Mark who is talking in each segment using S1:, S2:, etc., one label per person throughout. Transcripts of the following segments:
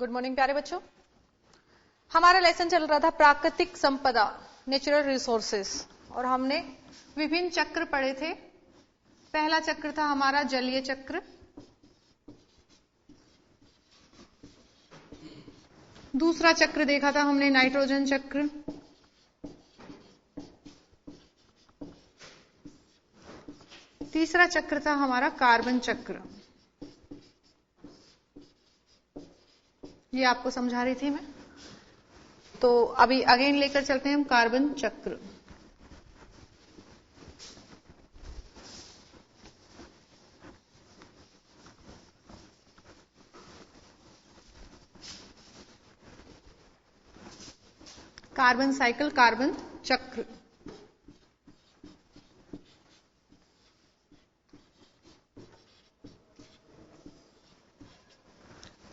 S1: Good morning प्यारे बच्चों। हमारा लेसन चल रहा था प्राकृतिक संपदा, नेचुरल रिसोर्सेस, और हमने विभिन्न चक्र पढ़े थे। पहला चक्र था हमारा जलीय चक्र, दूसरा चक्र देखा था हमने नाइट्रोजन चक्र, तीसरा चक्र था हमारा कार्बन चक्र। ये आपको समझा रही थी मैं। तो अभी अगेन लेकर चलते हैं हम कार्बन चक्र। कार्बन साइकिल, कार्बन चक्र।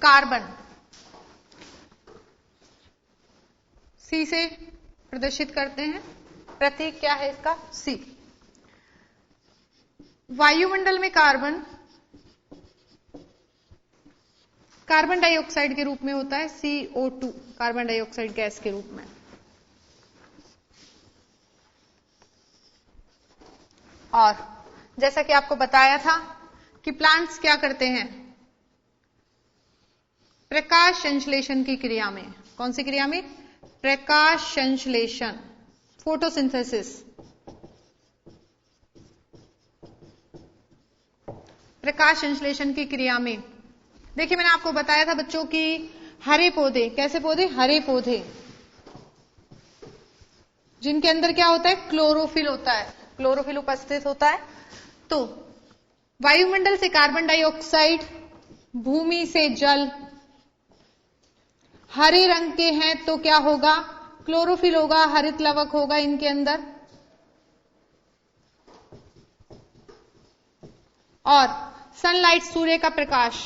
S1: कार्बन सी से प्रदर्शित करते हैं, प्रतीक क्या है इसका? सी। वायुमंडल में कार्बन कार्बन डाइऑक्साइड के रूप में होता है, CO2, कार्बन डाइऑक्साइड गैस के रूप में। और जैसा कि आपको बताया था कि प्लांट्स क्या करते हैं, प्रकाश संश्लेषण की क्रिया में। कौन सी क्रिया में? प्रकाश संश्लेषण, फोटोसिंथेसिस। प्रकाश संश्लेषण की क्रिया में देखिए, मैंने आपको बताया था बच्चों की हरे पौधे, कैसे पौधे? हरे पौधे, जिनके अंदर क्या होता है? क्लोरोफिल होता है, क्लोरोफिल उपस्थित होता है। तो वायुमंडल से कार्बन डाइऑक्साइड, भूमि से जल, हरे रंग के हैं तो क्या होगा? क्लोरोफिल होगा, हरित लवक होगा इनके अंदर। और सनलाइट, सूर्य का प्रकाश,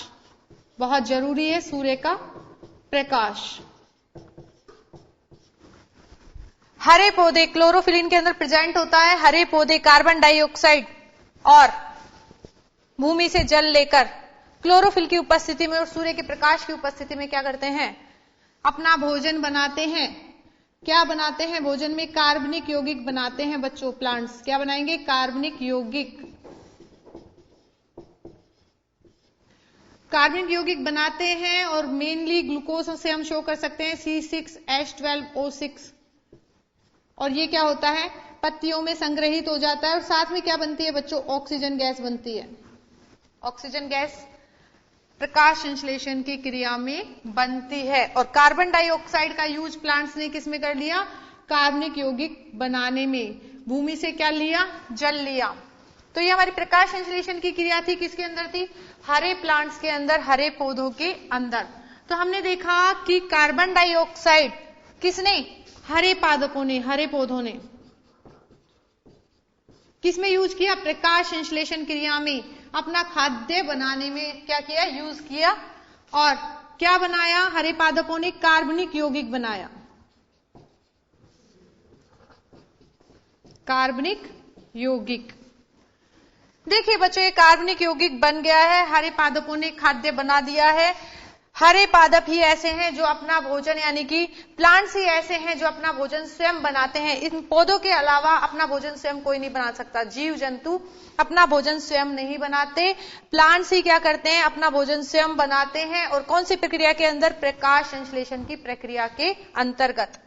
S1: बहुत जरूरी है सूर्य का प्रकाश। हरे पौधे, क्लोरोफिल इनके अंदर प्रेजेंट होता है। हरे पौधे कार्बन डाइऑक्साइड और भूमि से जल लेकर क्लोरोफिल की उपस्थिति में और सूर्य के प्रकाश की उपस्थिति में क्या करते हैं? अपना भोजन बनाते हैं। क्या बनाते हैं? भोजन में कार्बनिक यौगिक बनाते हैं बच्चों। प्लांट्स क्या बनाएंगे? कार्बनिक यौगिक। कार्बनिक यौगिक बनाते हैं और मेनली ग्लूकोज से हम शो कर सकते हैं C6H12O6। और ये क्या होता है? पत्तियों में संग्रहित हो जाता है। और साथ में क्या बनती है बच्चों? ऑक्सीजन गैस बनती है। ऑक्सीजन गैस प्रकाश संश्लेषण की क्रिया में बनती है। और कार्बन डाइऑक्साइड का यूज प्लांट्स ने किस में कर लिया? कार्बनिक यौगिक बनाने में। भूमि से क्या लिया? जल लिया। तो ये हमारी प्रकाश संश्लेषण की क्रिया थी, किसके अंदर थी? हरे प्लांट्स के अंदर, हरे पौधों के अंदर। तो हमने देखा कि कार्बन डाइऑक्साइड किसने? हरे पादपों ने, हरे पौधों ने किसमें यूज किया? प्रकाश संश्लेषण क्रिया में, अपना खाद्य बनाने में क्या किया? यूज किया। और क्या बनाया? हरे पादपों ने कार्बनिक यौगिक बनाया। कार्बनिक यौगिक। देखिए बच्चों, ये कार्बनिक यौगिक बन गया है, हरे पादपों ने खाद्य बना दिया है। हरे पादप ही ऐसे हैं जो अपना भोजन, यानी कि प्लांट्स ही ऐसे हैं जो अपना भोजन स्वयं बनाते हैं। इन पौधों के अलावा अपना भोजन स्वयं कोई नहीं बना सकता। जीव जंतु अपना भोजन स्वयं नहीं बनाते, प्लांट्स ही क्या करते हैं? अपना भोजन स्वयं बनाते हैं। और कौन सी प्रक्रिया के अंदर? प्रकाश संश्लेषण की प्रक्रिया के अंतर्गत।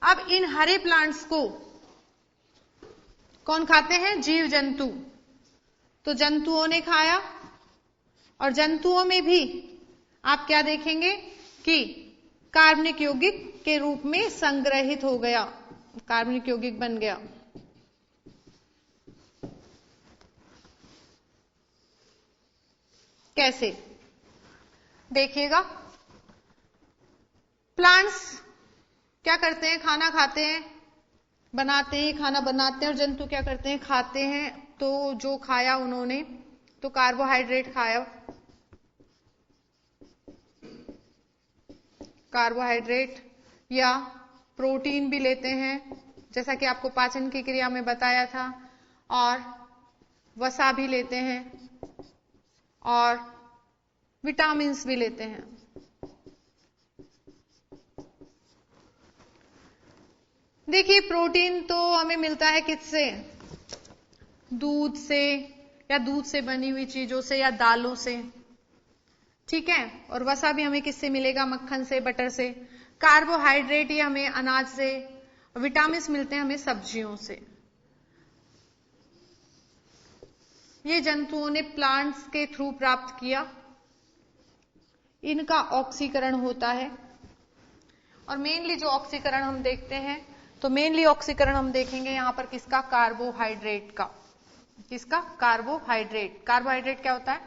S1: अब इन हरे प्लांट्स को कौन खाते हैं? जीव जंतु। तो जंतुओं ने खाया, और जंतुओं में भी आप क्या देखेंगे कि कार्बनिक यौगिक के रूप में संग्रहित हो गया, कार्बनिक यौगिक बन गया। कैसे? देखिएगा, प्लांट्स क्या करते हैं? खाना खाते हैं, बनाते हैं, खाना बनाते हैं। और जंतु क्या करते हैं? खाते हैं। तो जो खाया उन्होंने, तो कार्बोहाइड्रेट खाया, कार्बोहाइड्रेट या प्रोटीन भी लेते हैं, जैसा कि आपको पाचन की क्रिया में बताया था। और वसा भी लेते हैं और विटामिन्स भी लेते हैं। देखिए प्रोटीन तो हमें मिलता है किससे, दूध से या दूध से बनी हुई चीजों से या दालों से, ठीक है। और वसा भी हमें किससे मिलेगा, मक्खन से, बटर से। कार्बोहाइड्रेट ये हमें अनाज से, विटामिन मिलते हैं हमें सब्जियों से। ये जंतुओं ने प्लांट्स के थ्रू प्राप्त किया, इनका ऑक्सीकरण होता है। और मेनली जो ऑक्सीकरण हम देखते हैं, तो मेनली ऑक्सीकरण हम देखेंगे यहां पर किसका, कार्बोहाइड्रेट का। किसका, कार्बोहाइड्रेट। कार्बोहाइड्रेट क्या होता है,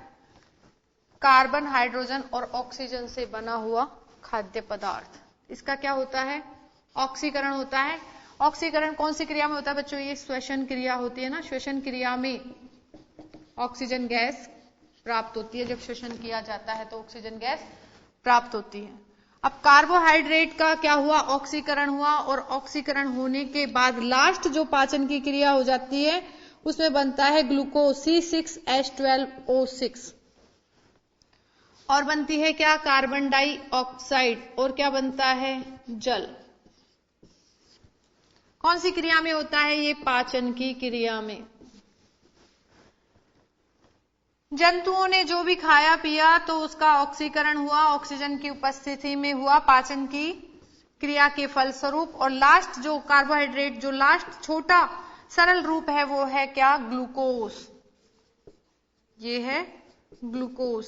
S1: कार्बन, हाइड्रोजन और ऑक्सीजन से बना हुआ खाद्य पदार्थ। इसका क्या होता है, ऑक्सीकरण होता है। ऑक्सीकरण कौन सी क्रिया में होता है बच्चों, ये श्वसन क्रिया होती है ना। श्वसन क्रिया में ऑक्सीजन गैस प्राप्त होती है। जब श्वसन किया जाता है तो ऑक्सीजन गैस प्राप्त होती है। अब कार्बोहाइड्रेट का क्या हुआ, ऑक्सीकरण हुआ। और ऑक्सीकरण होने के बाद लास्ट जो पाचन की क्रिया हो जाती है उसमें बनता है ग्लूकोज C6H12O6 और बनती है क्या, कार्बन डाइऑक्साइड। और क्या बनता है, जल। कौन सी क्रिया में होता है ये, पाचन की क्रिया में। जंतुओं ने जो भी खाया पिया तो उसका ऑक्सीकरण हुआ, ऑक्सीजन की उपस्थिति में हुआ पाचन की क्रिया के फलस्वरूप। और लास्ट जो कार्बोहाइड्रेट, जो लास्ट छोटा सरल रूप है वो है क्या, ग्लूकोज। ये है ग्लूकोज।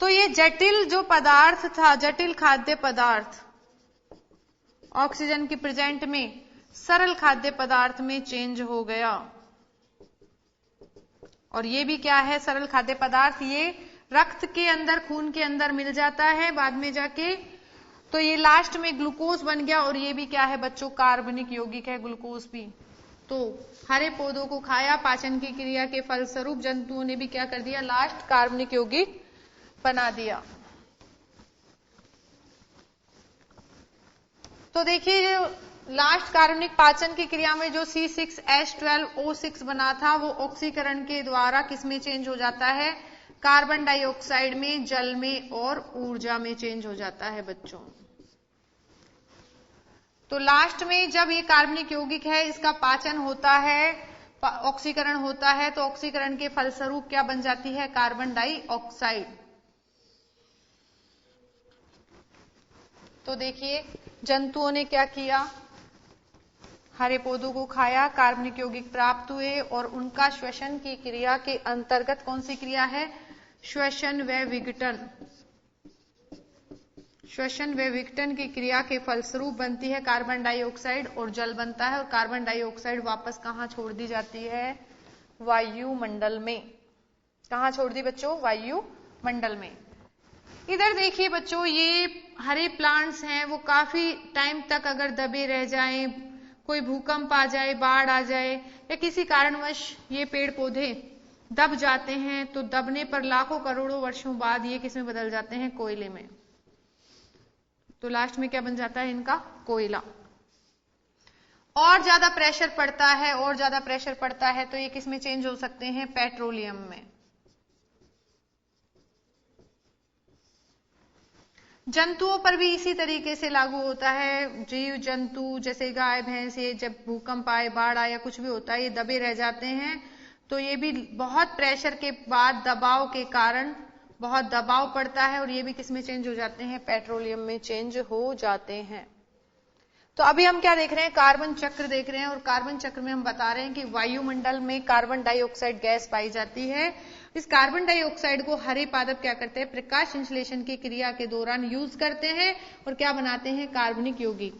S1: तो ये जटिल जो पदार्थ था, जटिल खाद्य पदार्थ ऑक्सीजन की प्रेजेंट में सरल खाद्य पदार्थ में चेंज हो गया। और ये भी क्या है, सरल खाद्य पदार्थ, ये रक्त के अंदर, खून के अंदर मिल जाता है बाद में जाके। तो ये लास्ट में ग्लूकोज बन गया। और ये भी क्या है बच्चों, कार्बनिक यौगिक है ग्लूकोज भी। तो हरे पौधों को खाया, पाचन की क्रिया के फलस्वरूप जंतुओं ने भी क्या कर दिया, लास्ट कार्बनिक यौगिक बना दिया। तो देखिए लास्ट कार्बनिक पाचन की क्रिया में जो C6H12O6 बना था वो ऑक्सीकरण के द्वारा किसमें चेंज हो जाता है, कार्बन डाइऑक्साइड में, जल में और ऊर्जा में चेंज हो जाता है बच्चों। तो लास्ट में जब ये कार्बनिक यौगिक है इसका पाचन होता है, ऑक्सीकरण होता है, तो ऑक्सीकरण के फलस्वरूप क्या बन जाती है, कार्बन डाइऑक्साइड। तो देखिए जंतुओं ने क्या किया, हरे पौधों को खाया, कार्बनिक यौगिक प्राप्त हुए और उनका श्वसन की क्रिया के अंतर्गत कौन सी क्रिया है, श्वसन व विघटन। श्वसन व विघटन की क्रिया के फलस्वरूप बनती है कार्बन डाइऑक्साइड और जल बनता है। और कार्बन डाइऑक्साइड वापस कहां छोड़ दी जाती है, वायुमंडल में। कहां छोड़ दी बच्चों, वायुमंडल में। इधर देखिए बच्चों, ये हरे प्लांट्स हैं वो काफी टाइम तक अगर दबे रह जाएं, कोई भूकंप आ जाए, बाढ़ आ जाए या किसी कारणवश ये पेड़ पौधे दब जाते हैं, तो दबने पर लाखों करोड़ों वर्षों बाद ये किसमें बदल जाते हैं, कोयले में। तो लास्ट में क्या बन जाता है इनका, कोयला। और ज्यादा प्रेशर पड़ता है, और ज्यादा प्रेशर पड़ता है तो ये किसमें चेंज हो सकते हैं, पेट्रोलियम में। जंतुओं पर भी इसी तरीके से लागू होता है। जीव जंतु जैसे गाय भैंस, ये जब भूकंप आए, बाढ़ आए या कुछ भी होता है, ये दबे रह जाते हैं। तो ये भी बहुत प्रेशर के बाद, दबाव के कारण बहुत दबाव पड़ता है और ये भी किसमें चेंज हो जाते हैं, पेट्रोलियम में चेंज हो जाते हैं। तो अभी हम क्या देख रहे हैं, कार्बन चक्र देख रहे हैं। और कार्बन चक्र में हम बता रहे हैं कि वायुमंडल में कार्बन डाइऑक्साइड गैस पाई जाती है। इस कार्बन डाइऑक्साइड को हरे पादप क्या करते हैं, प्रकाश संश्लेषण की क्रिया के दौरान यूज करते हैं और क्या बनाते हैं, कार्बनिक यौगिक।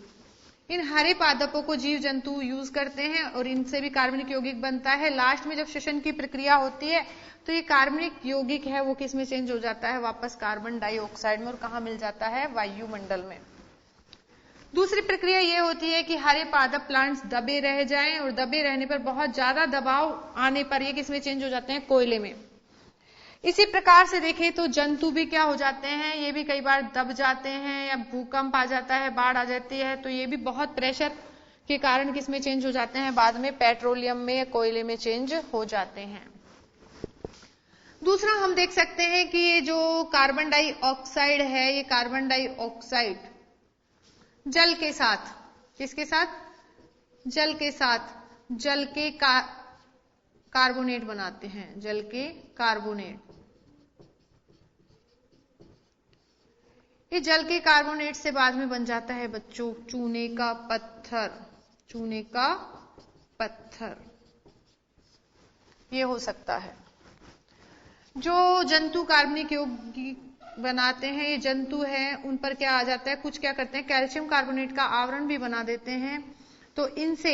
S1: इन हरे पादपों को जीव जंतु यूज करते हैं और इनसे भी कार्बनिक यौगिक बनता है। लास्ट में जब श्वसन की प्रक्रिया होती है तो ये कार्बनिक यौगिक है वो किसमें चेंज हो जाता है, वापस कार्बन डाइऑक्साइड में। और कहा मिल जाता है, वायुमंडल में। दूसरी प्रक्रिया ये होती है कि हरे पादप प्लांट्स दबे रह जाएं और दबे रहने पर बहुत ज्यादा दबाव आने पर ये किसमें चेंज हो जाते हैं, कोयले में। इसी प्रकार से देखें तो जंतु भी क्या हो जाते हैं, ये भी कई बार दब जाते हैं या भूकंप आ जाता है, बाढ़ आ जाती है, तो ये भी बहुत प्रेशर के कारण किसमें चेंज हो जाते हैं, बाद में पेट्रोलियम में या कोयले में चेंज हो जाते हैं। दूसरा हम देख सकते हैं कि ये जो कार्बन डाइऑक्साइड है, ये कार्बन डाइऑक्साइड जल के साथ, किसके साथ? जल के साथ, जल के कार्बोनेट बनाते हैं, जल के कार्बोनेट। ये जल के कार्बोनेट से बाद में बन जाता है बच्चों चूने का पत्थर, चूने का पत्थर। ये हो सकता है। जो जंतु कार्बनिक यौगिक बनाते हैं, ये जंतु हैं, उन पर क्या आ जाता है, कुछ क्या करते हैं, कैल्शियम कार्बोनेट का आवरण भी बना देते हैं। तो इनसे,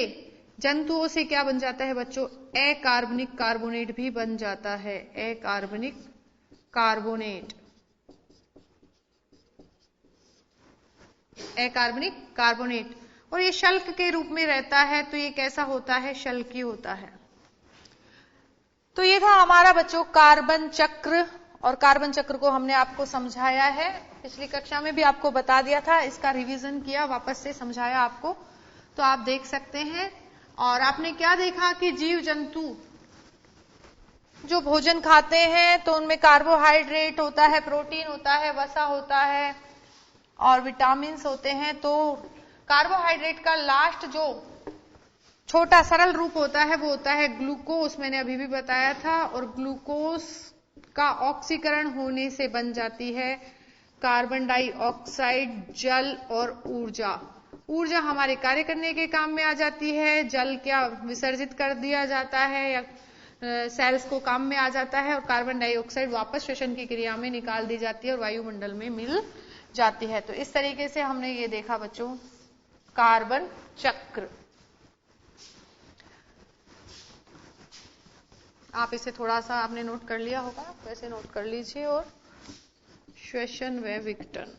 S1: जंतुओं से क्या बन जाता है बच्चों? अकार्बनिक कार्बोनेट भी बन जाता है, अकार्बनिक कार्बोनेट, अकार्बनिक कार्बोनेट। और ये शल्क के रूप में रहता है, तो ये कैसा होता है? शल्की होता है। तो ये था हमारा बच्चों कार्बन चक्र, और कार्बन चक्र को हमने आपको समझाया है, पिछली कक्षा में भी आपको बता दिया था, इसका रिवीजन किया, वापस से समझाया आपको, तो आप देख सकते हैं। और आपने क्या देखा कि जीव जंतु जो भोजन खाते हैं तो उनमें कार्बोहाइड्रेट होता है, प्रोटीन होता है, वसा होता है और विटामिन होते हैं। तो कार्बोहाइड्रेट का लास्ट जो छोटा सरल रूप होता है वो होता है ग्लूकोज, मैंने अभी भी बताया था। और ग्लूकोज का ऑक्सीकरण होने से बन जाती है कार्बन डाइऑक्साइड, जल और ऊर्जा। ऊर्जा हमारे कार्य करने के काम में आ जाती है, जल क्या विसर्जित कर दिया जाता है या सेल्स को काम में आ जाता है, और कार्बन डाइऑक्साइड वापस श्वसन की क्रिया में निकाल दी जाती है और वायुमंडल में मिल जाती है। तो इस तरीके से हमने ये देखा बच्चों कार्बन चक्र। आप इसे थोड़ा सा आपने नोट कर लिया होगा, वैसे नोट कर लीजिए। और श्वसन व विघटन,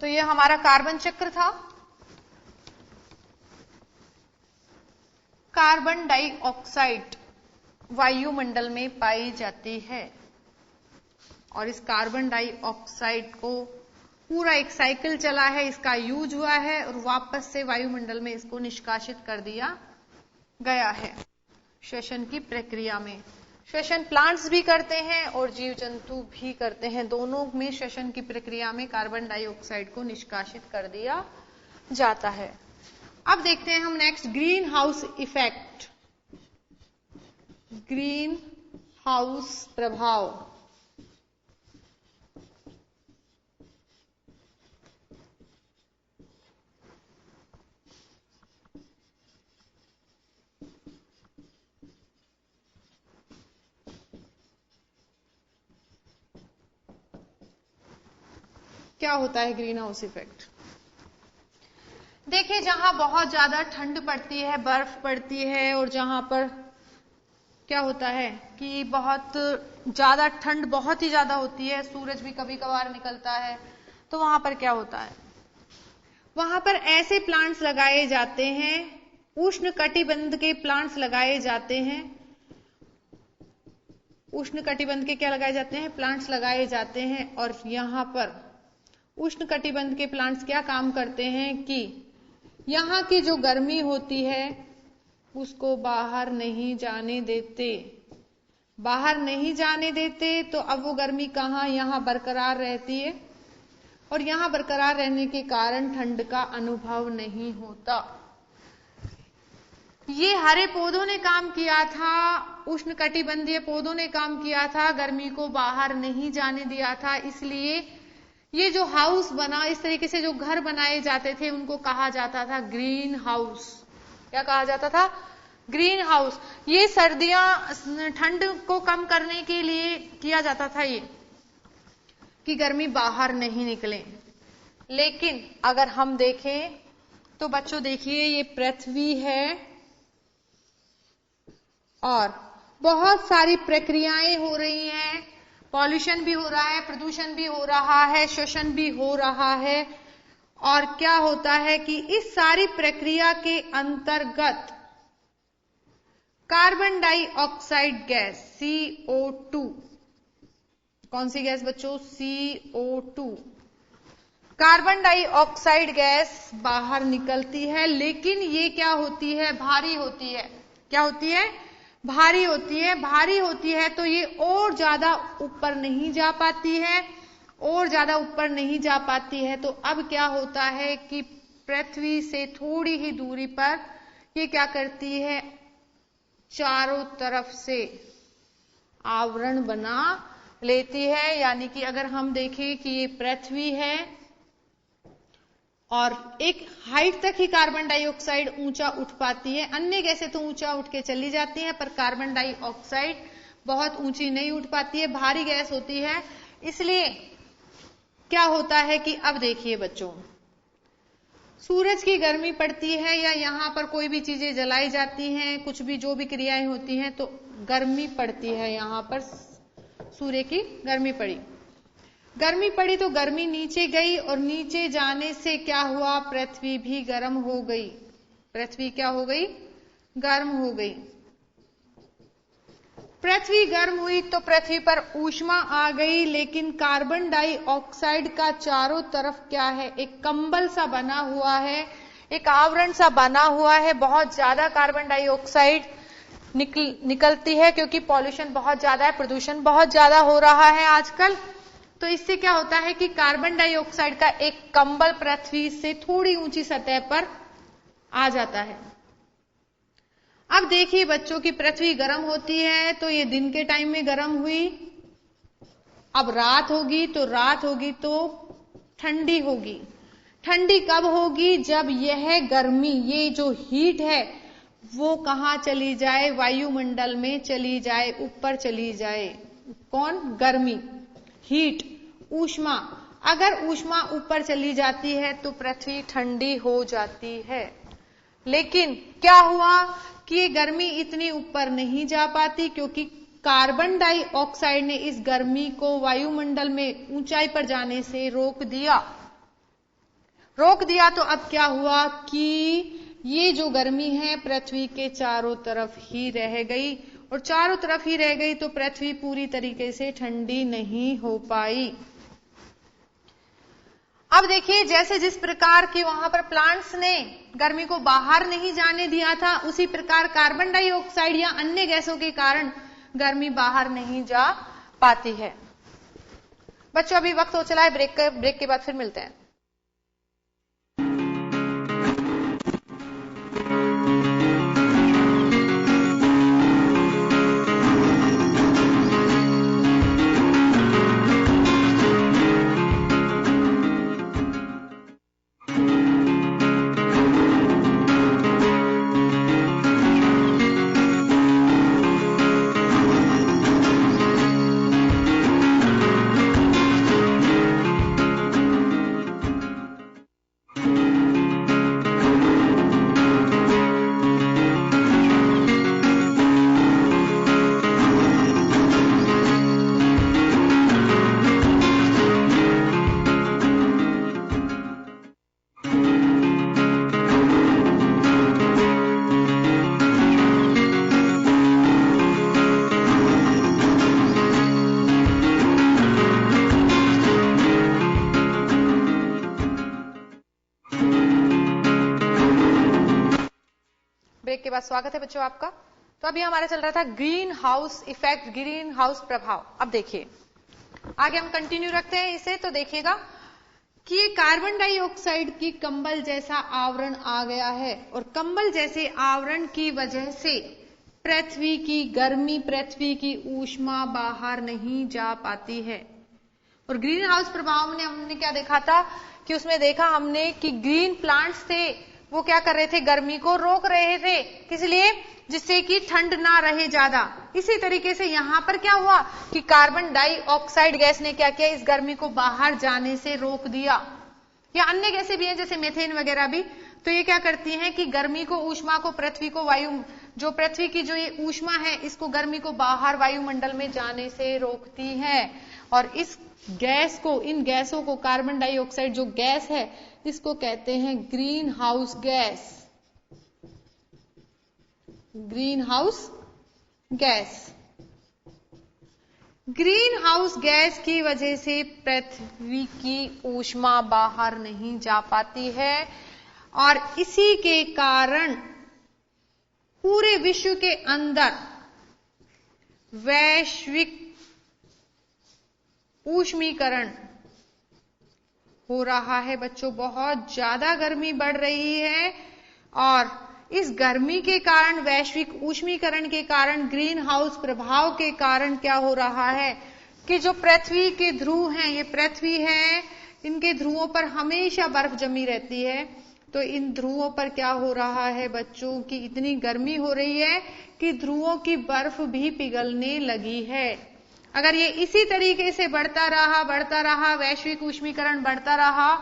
S1: तो ये हमारा कार्बन चक्र था। कार्बन डाइऑक्साइड वायुमंडल में पाई जाती है और इस कार्बन डाइऑक्साइड को पूरा एक साइकिल चला है, इसका यूज हुआ है और वापस से वायुमंडल में इसको निष्कासित कर दिया गया है श्वसन की प्रक्रिया में। श्वसन प्लांट्स भी करते हैं और जीव जंतु भी करते हैं, दोनों में श्वसन की प्रक्रिया में कार्बन डाइऑक्साइड को निष्कासित कर दिया जाता है। अब देखते हैं हम next green house effect, green house प्रभाव। क्या होता है ग्रीन हाउस इफेक्ट? देखिए, जहां बहुत ज्यादा ठंड पड़ती है, बर्फ पड़ती है, और जहां पर क्या होता है कि बहुत ज्यादा ठंड बहुत ही ज्यादा होती है, सूरज भी कभी कभार निकलता है, तो वहां पर क्या होता है, वहां पर ऐसे प्लांट्स लगाए जाते हैं, उष्ण कटिबंध के प्लांट्स लगाए जाते हैं। उष्ण कटिबंध के क्या लगाए जाते हैं? प्लांट्स लगाए जाते हैं। और यहां पर उष्ण कटिबंध के प्लांट्स क्या काम करते हैं कि यहां की जो गर्मी होती है उसको बाहर नहीं जाने देते, बाहर नहीं जाने देते। तो अब वो गर्मी कहां? यहां बरकरार रहती है और यहां बरकरार रहने के कारण ठंड का अनुभव नहीं होता। ये हरे पौधों ने काम किया था, उष्ण कटिबंधीय पौधों ने काम किया था, गर्मी को बाहर नहीं जाने दिया था। इसलिए ये जो हाउस बना, इस तरीके से जो घर बनाए जाते थे उनको कहा जाता था ग्रीन हाउस। क्या कहा जाता था? Green house. ये सर्दियां ठंड को कम करने के लिए किया जाता था, ये कि गर्मी बाहर नहीं निकले। लेकिन अगर हम देखें तो बच्चों देखिए, ये पृथ्वी है और बहुत सारी प्रक्रियाएं हो रही हैं, पॉल्यूशन भी हो रहा है, प्रदूषण भी हो रहा है, श्वसन भी हो रहा है, और क्या होता है कि इस सारी प्रक्रिया के अंतर्गत कार्बन डाइऑक्साइड गैस CO2, कौन सी गैस बच्चों? CO2, कार्बन डाइऑक्साइड गैस बाहर निकलती है, लेकिन ये क्या होती है? भारी होती है। क्या होती है? भारी होती है। भारी होती है तो ये और ज्यादा ऊपर नहीं जा पाती है, और ज्यादा ऊपर नहीं जा पाती है। तो अब क्या होता है कि पृथ्वी से थोड़ी ही दूरी पर ये क्या करती है? चारों तरफ से आवरण बना लेती है। यानी कि अगर हम देखें कि ये पृथ्वी है और एक हाइट तक ही कार्बन डाइऑक्साइड ऊंचा उठ पाती है, अन्य गैसें तो ऊंचा उठ के चली जाती हैं, पर कार्बन डाइऑक्साइड बहुत ऊंची नहीं उठ पाती है, भारी गैस होती है। इसलिए क्या होता है कि अब देखिए बच्चों, सूरज की गर्मी पड़ती है या यहां पर कोई भी चीजें जलाई जाती हैं, कुछ भी जो भी क्रियाएं होती हैं, तो गर्मी पड़ती है। यहां पर सूर्य की गर्मी पड़ी तो गर्मी नीचे गई, और नीचे जाने से क्या हुआ? पृथ्वी भी गर्म हो गई। पृथ्वी क्या हो गई? गर्म हो गई। पृथ्वी गर्म हुई तो पृथ्वी पर ऊष्मा आ गई, लेकिन कार्बन डाइऑक्साइड का चारों तरफ क्या है? एक कंबल सा बना हुआ है, एक आवरण सा बना हुआ है। बहुत ज्यादा कार्बन डाइऑक्साइड निकलती है, क्योंकि पॉल्यूशन बहुत ज्यादा है, प्रदूषण बहुत ज्यादा हो रहा है आजकल। तो इससे क्या होता है कि कार्बन डाइऑक्साइड का एक कंबल पृथ्वी से थोड़ी ऊंची सतह पर आ जाता है। अब देखिए बच्चों की पृथ्वी गर्म होती है तो ये दिन के टाइम में गर्म हुई। अब रात होगी तो ठंडी होगी। ठंडी कब होगी? जब यह गर्मी, ये जो हीट है, वो कहां चली जाए? वायुमंडल में चली जाए, ऊपर चली जाए। कौन? गर्मी, हीट, ऊष्मा। अगर ऊष्मा ऊपर चली जाती है तो पृथ्वी ठंडी हो जाती है। लेकिन क्या हुआ कि ये गर्मी इतनी ऊपर नहीं जा पाती, क्योंकि कार्बन डाइऑक्साइड ने इस गर्मी को वायुमंडल में ऊंचाई पर जाने से रोक दिया। तो अब क्या हुआ कि ये जो गर्मी है पृथ्वी के चारों तरफ ही रह गई, और चारों तरफ ही रह गई तो पृथ्वी पूरी तरीके से ठंडी नहीं हो पाई। अब देखिए, जैसे जिस प्रकार की वहां पर प्लांट्स ने गर्मी को बाहर नहीं जाने दिया था, उसी प्रकार कार्बन डाइऑक्साइड या अन्य गैसों के कारण गर्मी बाहर नहीं जा पाती है। बच्चों अभी वक्त हो चला है ब्रेक के बाद फिर मिलते हैं। ब्रेक के बाद स्वागत है बच्चों आपका। तो अभी हमारा चल रहा था green house effect, green house प्रभाव। अब देखिए आगे हम कंटिन्यू रखते हैं इसे। तो देखिएगा कि ये कार्बन डाइऑक्साइड की कंबल जैसा आवरण आ गया है, और कंबल जैसे आवरण की वजह से पृथ्वी की गर्मी, पृथ्वी की ऊष्मा बाहर नहीं जा पाती है। और ग्रीन हाउस प्रभाव में हमने क्या देखा था कि उसमें देखा हमने कि ग्रीन प्लांट्स थे, वो क्या कर रहे थे? गर्मी को रोक रहे थे, इसलिए जिससे कि ठंड ना रहे ज्यादा। इसी तरीके से यहां पर क्या हुआ कि कार्बन डाइऑक्साइड गैस ने क्या किया? इस गर्मी को बाहर जाने से रोक दिया। या अन्य गैसें भी हैं जैसे मीथेन वगैरह भी, तो ये क्या करती हैं कि गर्मी को, ऊष्मा को, पृथ्वी को, जो पृथ्वी की जो ये ऊष्मा है, इसको गर्मी को बाहर वायुमंडल में जाने से रोकती है। और इस गैस को, इन गैसों को, कार्बन डाइऑक्साइड जो गैस है, इसको कहते हैं green house gas. Green house gas. Green house gas की वजह से पृथ्वी की ऊष्मा बाहर नहीं जा पाती है और इसी के कारण पूरे विश्व के अंदर वैश्विक ऊष्मीकरण हो रहा है बच्चों। बहुत ज्यादा गर्मी बढ़ रही है और इस गर्मी के कारण, वैश्विक ऊष्मीकरण के कारण, ग्रीन हाउस प्रभाव के कारण क्या हो रहा है कि जो पृथ्वी के ध्रुव हैं, ये पृथ्वी है, इनके ध्रुवों पर हमेशा बर्फ जमी रहती है। तो इन ध्रुवों पर क्या हो रहा है बच्चों की इतनी गर्मी हो रही है कि ध्रुवों की बर्फ भी पिघलने लगी है। अगर ये इसी तरीके से बढ़ता रहा, वैश्विक ऊष्मीकरण बढ़ता रहा,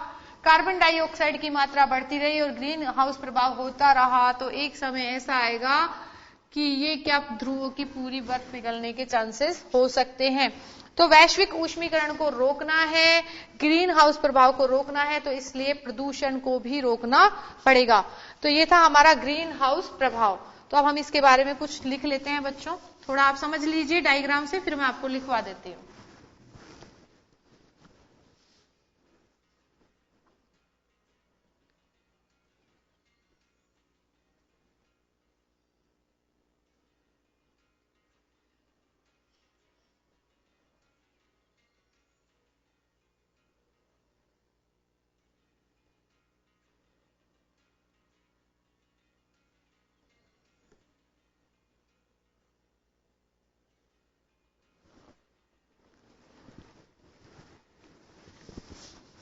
S1: कार्बन डाइऑक्साइड की मात्रा बढ़ती रही और ग्रीन हाउस प्रभाव होता रहा, तो एक समय ऐसा आएगा कि ये क्या ध्रुवों की पूरी बर्फ पिघलने के चांसेस हो सकते हैं। तो वैश्विक ऊष्मीकरण को रोकना है, ग्रीन हाउस प्रभाव को रोकना है, तो इसलिए प्रदूषण को भी रोकना पड़ेगा। तो ये था हमारा ग्रीन हाउस प्रभाव। तो अब हम इसके बारे में कुछ लिख लेते हैं बच्चों, थोड़ा आप समझ लीजिए डायग्राम से, फिर मैं आपको लिखवा देती हूँ।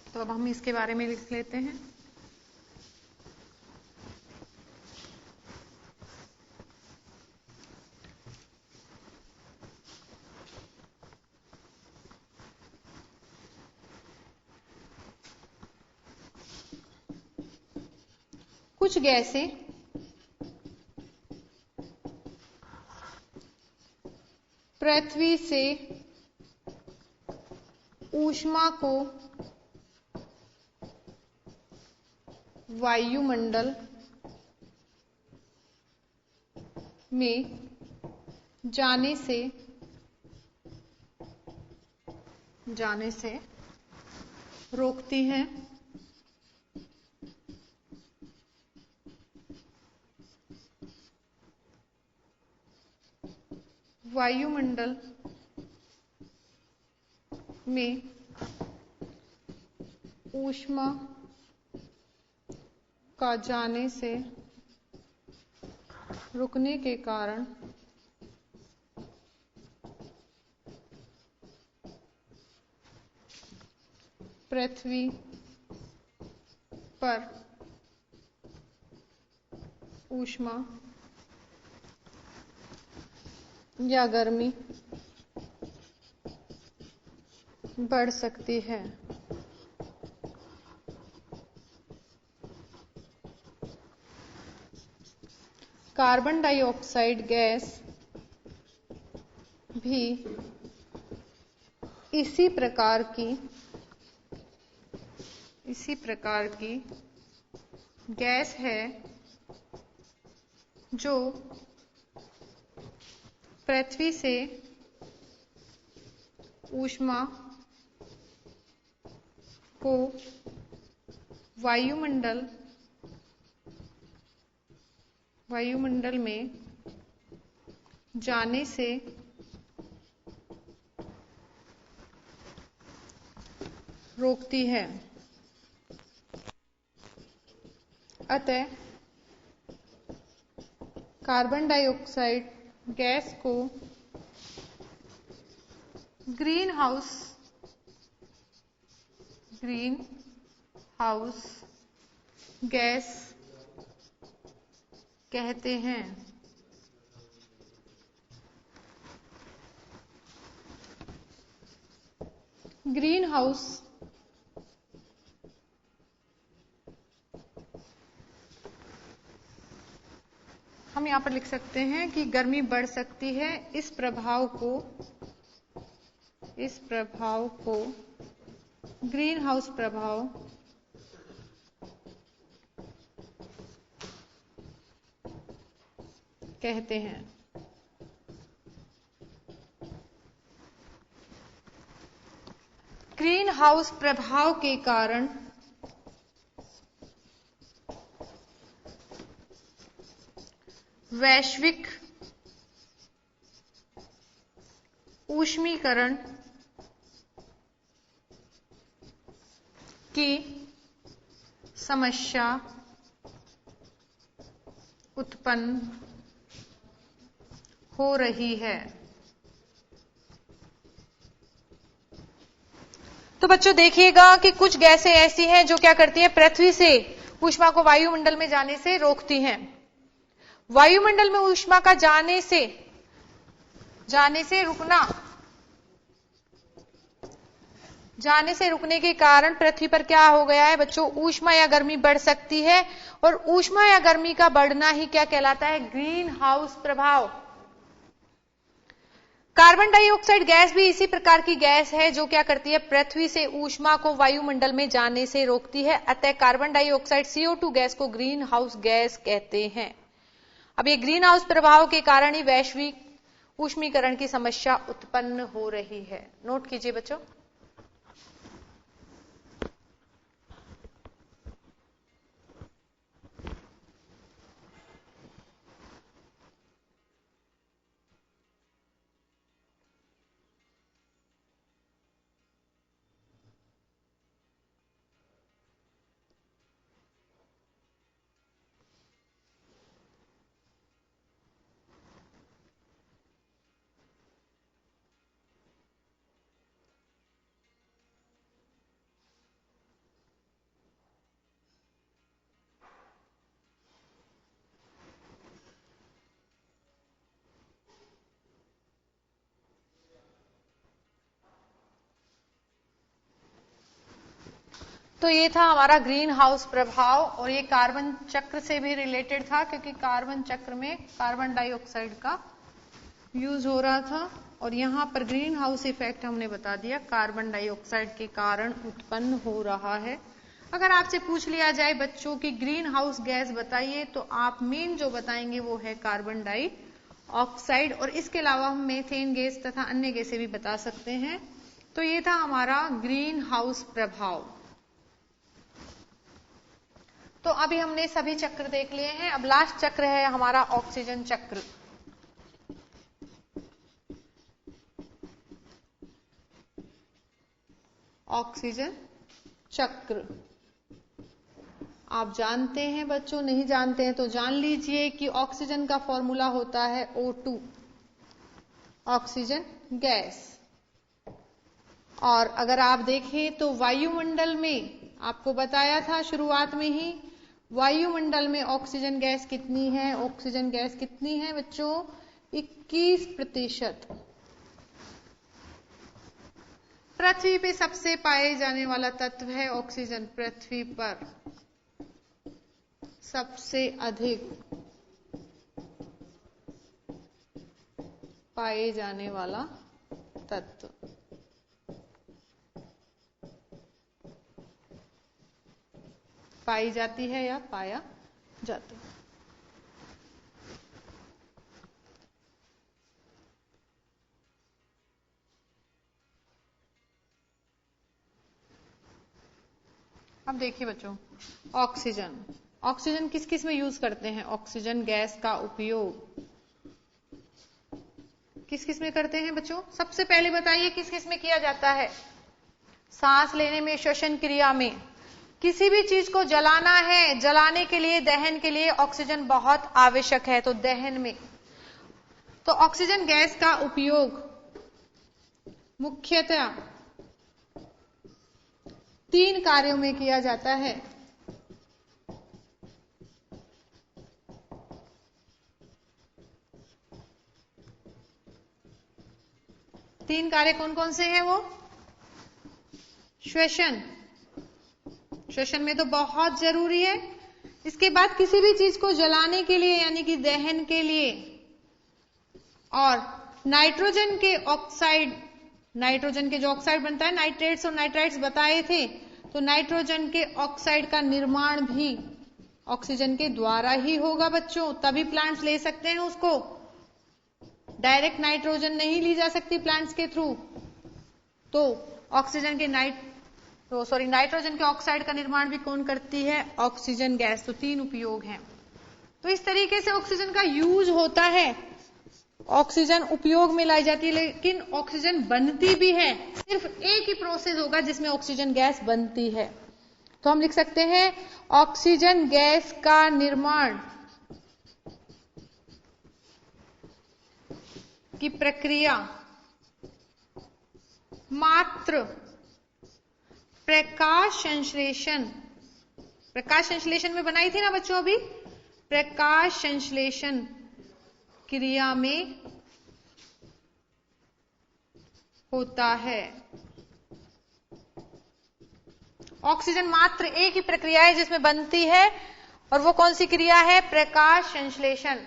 S1: तो अब हम इसके बारे में लिख लेते हैं। कुछ गैसें पृथ्वी से ऊष्मा को वायुमंडल में जाने से रोकती हैं। वायुमंडल में ऊष्मा का जाने से रुकने के कारण पृथ्वी पर ऊष्मा या गर्मी बढ़ सकती है। कार्बन डाइऑक्साइड गैस भी इसी प्रकार की गैस है जो पृथ्वी से ऊष्मा को वायुमंडल में जाने से रोकती है। अतः कार्बन डाइऑक्साइड गैस को ग्रीन हाउस गैस कहते हैं। ग्रीन हाउस हम यहां पर लिख सकते हैं कि गर्मी बढ़ सकती है। इस इस प्रभाव को ग्रीन हाउस प्रभाव कहते हैं। ग्रीन हाउस प्रभाव के कारण वैश्विक ऊष्मीकरण की समस्या उत्पन्न हो रही है। तो बच्चों देखिएगा कि कुछ गैसें ऐसी हैं जो क्या करती हैं, पृथ्वी से ऊष्मा को वायुमंडल में जाने से रोकती हैं। वायुमंडल में ऊष्मा का जाने रुकने के कारण पृथ्वी पर क्या हो गया है बच्चों, ऊष्मा या गर्मी बढ़ सकती है। और ऊष्मा या गर्मी का बढ़ना ही क्या कहलाता है, ग्रीन हाउस प्रभाव। कार्बन डाइऑक्साइड गैस भी इसी प्रकार की गैस है जो क्या करती है, पृथ्वी से ऊष्मा को वायुमंडल में जाने से रोकती है। अतः कार्बन डाइऑक्साइड CO2 गैस को ग्रीन हाउस गैस कहते हैं। अब ये ग्रीन हाउस प्रभाव के कारण ही वैश्विक ऊष्मीकरण की समस्या उत्पन्न हो रही है। नोट कीजिए बच्चों। तो ये था हमारा ग्रीन हाउस प्रभाव, और ये कार्बन चक्र से भी रिलेटेड था क्योंकि कार्बन चक्र में कार्बन डाइऑक्साइड का यूज हो रहा था। और यहां पर ग्रीन हाउस इफेक्ट हमने बता दिया, कार्बन डाइऑक्साइड के कारण उत्पन्न हो रहा है। अगर आपसे पूछ लिया जाए बच्चों की ग्रीन हाउस गैस बताइए, तो आप मेन जो बताएंगे वो है कार्बन डाइऑक्साइड, और इसके अलावा हम मीथेन गैस तथा अन्य गैसें भी बता सकते हैं। तो ये था हमारा ग्रीन हाउस प्रभाव। तो अभी हमने सभी चक्र देख लिए हैं। अब लास्ट चक्र है हमारा ऑक्सीजन चक्र। ऑक्सीजन चक्र आप जानते हैं बच्चों, नहीं जानते हैं तो जान लीजिए कि ऑक्सीजन का फॉर्मूला होता है O2, ऑक्सीजन गैस। और अगर आप देखें तो वायुमंडल में आपको बताया था शुरुआत में ही, वायुमंडल में ऑक्सीजन गैस कितनी है, ऑक्सीजन गैस कितनी है बच्चों, 21%। पृथ्वी पे सबसे पाए जाने वाला तत्व है ऑक्सीजन, पृथ्वी पर सबसे अधिक पाए जाने वाला तत्व। पाई जाती है या पाया जाता है। अब देखिए बच्चों, ऑक्सीजन, ऑक्सीजन किस किस में यूज करते हैं, ऑक्सीजन गैस का उपयोग किस किस में करते हैं बच्चों, सबसे पहले बताइए किस किस में किया जाता है। सांस लेने में, श्वसन क्रिया में, किसी भी चीज को जलाना है, जलाने के लिए, दहन के लिए ऑक्सीजन बहुत आवश्यक है, तो दहन में। तो ऑक्सीजन गैस का उपयोग मुख्यतः 3 कार्यों में किया जाता है। तीन कार्य कौन कौन से हैं वो, श्वसन, श्वसन में तो बहुत जरूरी है। इसके बाद किसी भी चीज को जलाने के लिए यानी कि दहन के लिए, और नाइट्रोजन के ऑक्साइड नाइट्रोजन के जो ऑक्साइड बनता है, नाइट्रेट्स और नाइट्राइट्स बताए थे, तो नाइट्रोजन के ऑक्साइड का निर्माण भी ऑक्सीजन के द्वारा ही होगा बच्चों, तभी प्लांट्स ले सकते हैं उसको। डायरेक्ट नाइट्रोजन नहीं ली जा सकती प्लांट्स के थ्रू। तो ऑक्सीजन के नाइट्रोजन के ऑक्साइड का निर्माण भी कौन करती है? Oxygen gas. तो 3 उपयोग हैं। तो इस तरीके से ऑक्सीजन का यूज होता है, ऑक्सीजन उपयोग में लाई जाती है, लेकिन ऑक्सीजन बनती भी है। सिर्फ एक ही प्रोसेस होगा जिसमें ऑक्सीजन गैस बनती है। तो हम लिख सकते हैं ऑक्सीजन गैस का निर्माण की प्रक्रिया मात्र प्रकाश संश्लेषण, प्रकाश संश्लेषण में बनाई थी ना बच्चों अभी, प्रकाश संश्लेषण क्रिया में होता है। ऑक्सीजन मात्र एक ही प्रक्रिया है जिसमें बनती है, और वो कौन सी क्रिया है? प्रकाश संश्लेषण।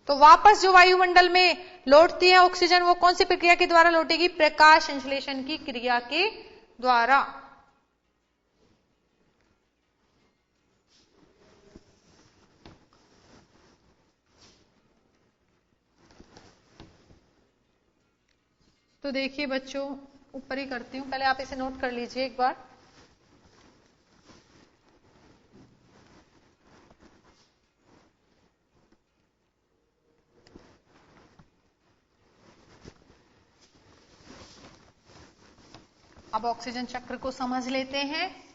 S1: तो वापस जो वायुमंडल में लौटती है ऑक्सीजन, वो कौन सी प्रक्रिया के द्वारा लौटेगी? प्रकाश संश्लेषण की क्रिया के द्वारा। तो देखिए बच्चों, ऊपर ही करती हूं, पहले आप इसे नोट कर लीजिए एक बार। अब ऑक्सीजन चक्र को समझ लेते हैं।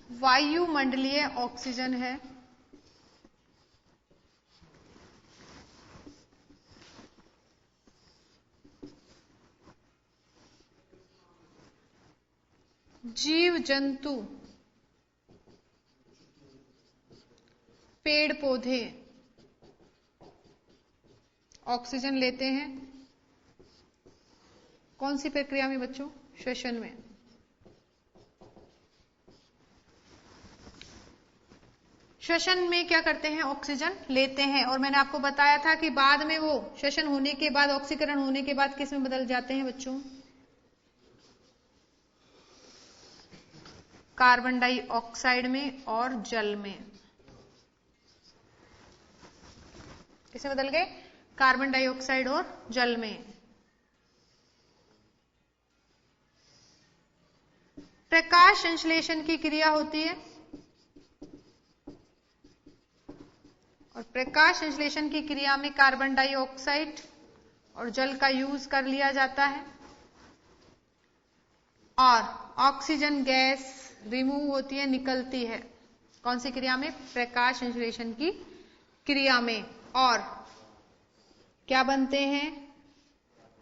S1: वायुमंडलीय ऑक्सीजन है, जीव जंतु, पेड़ पौधे ऑक्सीजन लेते हैं। कौन सी प्रक्रिया में बच्चों? श्वसन में। श्वसन में क्या करते हैं? ऑक्सीजन लेते हैं। और मैंने आपको बताया था कि बाद में वो श्वसन होने के बाद, ऑक्सीकरण होने के बाद किस में बदल जाते हैं बच्चों? कार्बन डाइऑक्साइड में और जल में। किसमें बदल गए? कार्बन डाइऑक्साइड और जल में। प्रकाश संश्लेषण की क्रिया होती है, और प्रकाश संश्लेषण की क्रिया में कार्बन डाइऑक्साइड और जल का यूज कर लिया जाता है, और ऑक्सीजन गैस रिमूव होती है, निकलती है। कौन सी क्रिया में? प्रकाश संश्लेषण की क्रिया में। और क्या बनते हैं?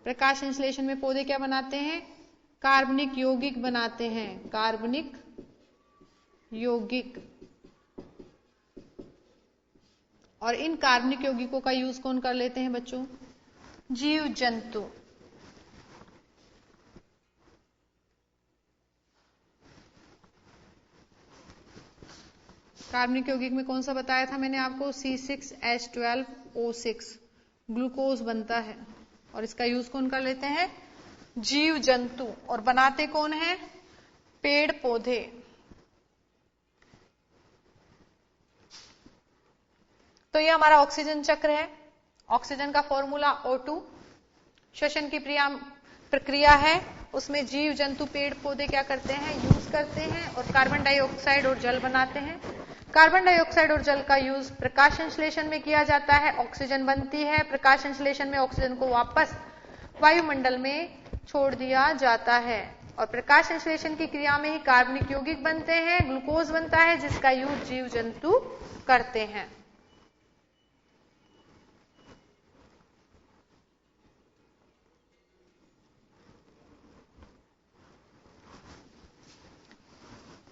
S1: प्रकाश संश्लेषण में पौधे क्या बनाते हैं? कार्बनिक यौगिक बनाते हैं, कार्बनिक यौगिक। और इन कार्बनिक यौगिकों का यूज कौन कर लेते हैं बच्चों? जीव जंतु। कार्बनिक यौगिक में कौन सा बताया था मैंने आपको? C6H12O6 ग्लूकोज बनता है, और इसका यूज कौन कर लेते हैं? जीव जंतु। और बनाते कौन है? पेड़ पौधे। तो ये हमारा ऑक्सीजन चक्र है। ऑक्सीजन का फॉर्मूला O2। श्वसन की प्रक्रिया है, उसमें जीव जंतु पेड़ पौधे क्या करते हैं? यूज करते हैं, और कार्बन डाइऑक्साइड और जल बनाते हैं। कार्बन डाइऑक्साइड और जल का यूज प्रकाश संश्लेषण में किया जाता है, ऑक्सीजन बनती है। प्रकाश संश्लेषण में ऑक्सीजन को वापस वायुमंडल में छोड़ दिया जाता है, और प्रकाश संश्लेषण की क्रिया में ही कार्बनिक यौगिक बनते हैं, ग्लूकोज बनता है, जिसका यूज जीव जंतु करते हैं।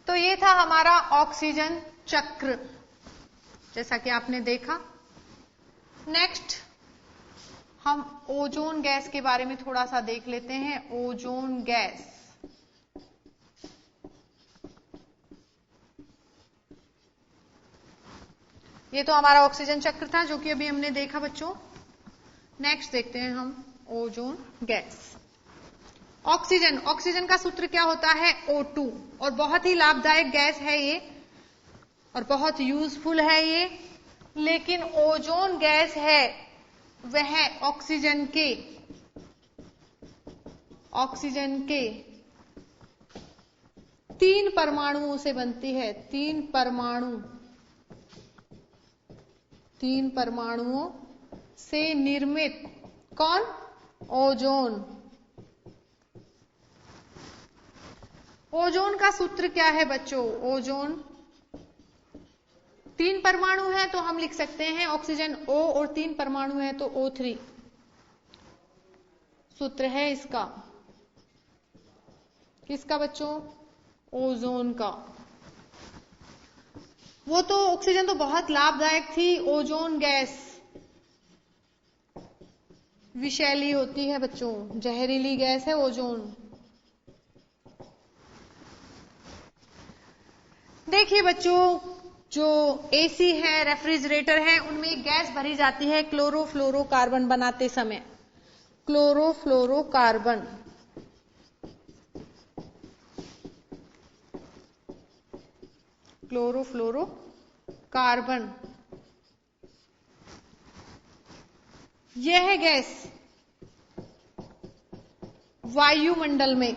S1: तो ये था हमारा ऑक्सीजन चक्र। जैसा कि आपने देखा। नेक्स्ट हम ओजोन गैस के बारे में थोड़ा सा देख लेते हैं। ओजोन गैस, ये तो हमारा ऑक्सीजन चक्र था जो कि अभी हमने देखा बच्चों। नेक्स्ट देखते हैं हम ओजोन गैस। ऑक्सीजन, ऑक्सीजन का सूत्र क्या होता है? O2, और बहुत ही लाभदायक गैस है ये और बहुत यूजफुल है ये। लेकिन ओजोन गैस है वह ऑक्सीजन के 3 परमाणुओं से बनती है। 3 परमाणुओं से निर्मित कौन? ओजोन। ओजोन का सूत्र क्या है बच्चों? ओजोन 3 परमाणु है तो हम लिख सकते हैं ऑक्सीजन O, और 3 परमाणु है तो O3 सूत्र है इसका। किसका बच्चों? ओजोन का। वो तो ऑक्सीजन तो बहुत लाभदायक थी, ओजोन गैस विषैली होती है बच्चों, जहरीली गैस है ओजोन। देखिए बच्चों, जो एसी है, रेफ्रिजरेटर है, उनमें एक गैस भरी जाती है क्लोरोफ्लोरोकार्बन बनाते समय। क्लोरोफ्लोरोकार्बन, क्लोरोफ्लोरोकार्बन, यह गैस वायुमंडल में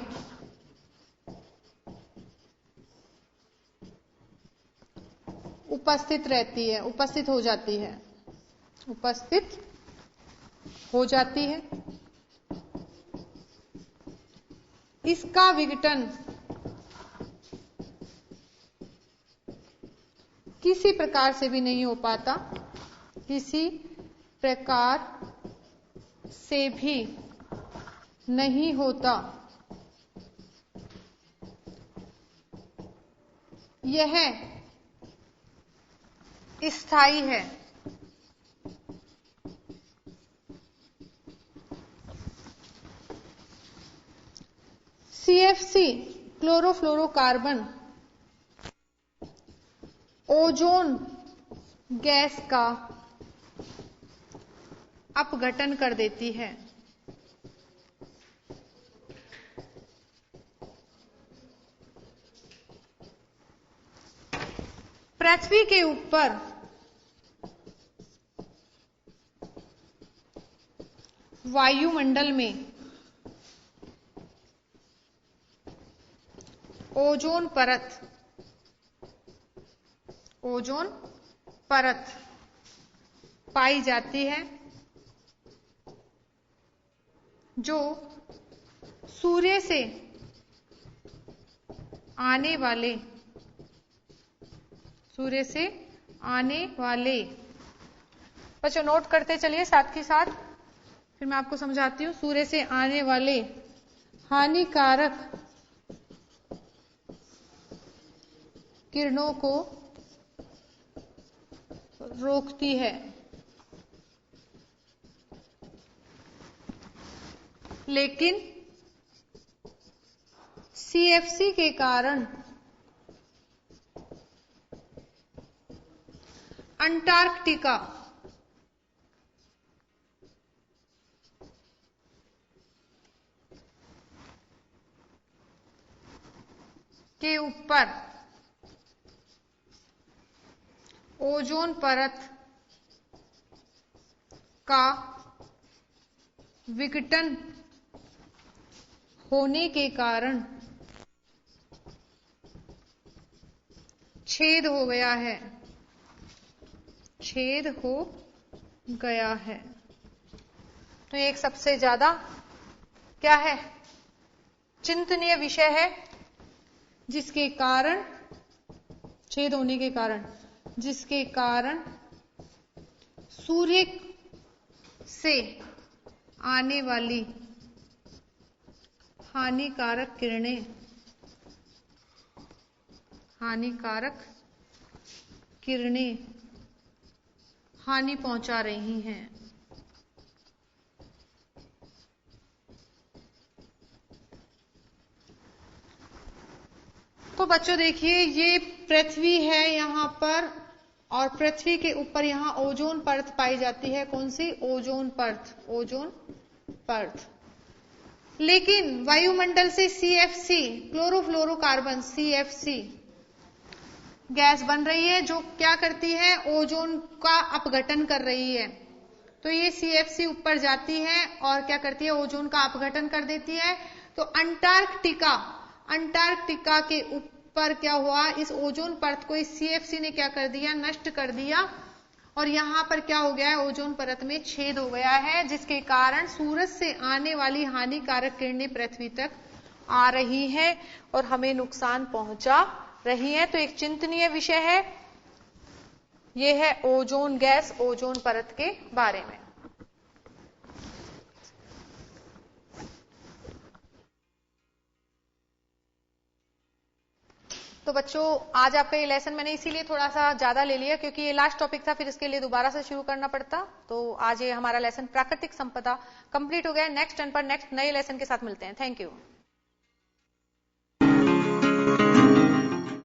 S1: उपस्थित रहती है, उपस्थित हो जाती है। इसका विघटन किसी प्रकार से भी नहीं हो पाता, किसी प्रकार से भी नहीं होता। यह स्थायी है। CFC क्लोरोफ्लोरोकार्बन ओजोन गैस का अपघटन कर देती है। पृथ्वी के ऊपर वायुमंडल में ओजोन परत पाई जाती है, जो सूर्य से आने वाले बच्चों नोट करते चलिए साथ ही साथ, फिर मैं आपको समझाती हूं। सूर्य से आने वाले हानिकारक किरणों को रोकती है। लेकिन CFC के कारण अंटार्कटिका के ऊपर ओजोन परत का विघटन होने के कारण छेद हो गया है। तो एक सबसे ज्यादा क्या है? चिंतनीय विषय है, जिसके कारण छेद होने के कारण, जिसके कारण सूर्य से आने वाली हानिकारक किरणें हानि पहुंचा रही हैं। तो बच्चों देखिए, ये पृथ्वी है यहां पर, और पृथ्वी के ऊपर यहां ओजोन परत पाई जाती है। कौन सी? ओजोन परत, ओजोन परत। लेकिन वायुमंडल से CFC, क्लोरोफ्लोरोकार्बन, CFC गैस बन रही है, जो क्या करती है? ओजोन का अपघटन कर रही है। तो ये CFC ऊपर जाती है और क्या करती है? ओजोन का अपघटन कर देती है। तो अंटार्कटिका के ऊपर क्या हुआ? इस ओजोन परत को इस CFC ने क्या कर दिया? नष्ट कर दिया। और यहां पर क्या हो गया है? ओजोन परत में छेद हो गया है, जिसके कारण सूरज से आने वाली हानिकारक किरणें पृथ्वी तक आ रही हैं और हमें नुकसान पहुंचा रही है। तो एक चिंतनीय विषय है, यह है ओजोन गैस, ओजोन परत के बारे में। तो बच्चों, आज आपका ये लेसन मैंने इसीलिए थोड़ा सा ज्यादा ले लिया क्योंकि ये लास्ट टॉपिक था, फिर इसके लिए दोबारा से शुरू करना पड़ता। तो आज ये हमारा लेसन प्राकृतिक संपदा कंप्लीट हो गया। नेक्स्ट टर्न पर नेक्स्ट नए लेसन के साथ मिलते हैं। Thank you.